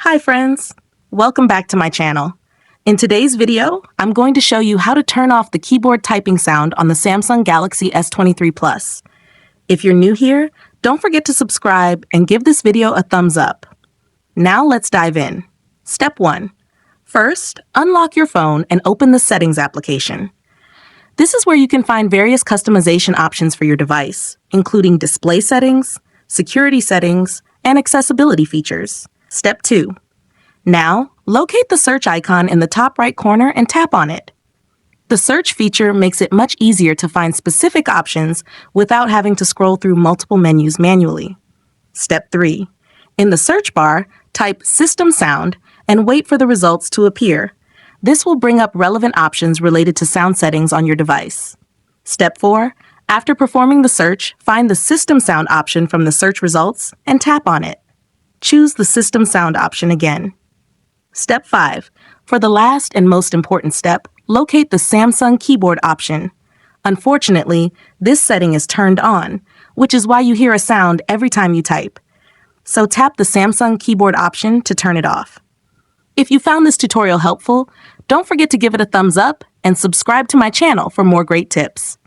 Hi friends! Welcome back to my channel. In today's video, I'm going to show you how to turn off the keyboard typing sound on the Samsung Galaxy S23 Plus. If you're new here, don't forget to subscribe and give this video a thumbs up. Now let's dive in. Step 1. First, unlock your phone and open the Settings application. This is where you can find various customization options for your device, including display settings, security settings, and accessibility features. Step 2. Now, locate the search icon in the top right corner and tap on it. The search feature makes it much easier to find specific options without having to scroll through multiple menus manually. Step 3. In the search bar, type System Sound and wait for the results to appear. This will bring up relevant options related to sound settings on your device. Step 4. After performing the search, find the System Sound option from the search results and tap on it. Choose the System Sound option again. Step 5. For the last and most important step, locate the Samsung keyboard option. Unfortunately, this setting is turned on, which is why you hear a sound every time you type. So tap the Samsung keyboard option to turn it off. If you found this tutorial helpful, don't forget to give it a thumbs up and subscribe to my channel for more great tips.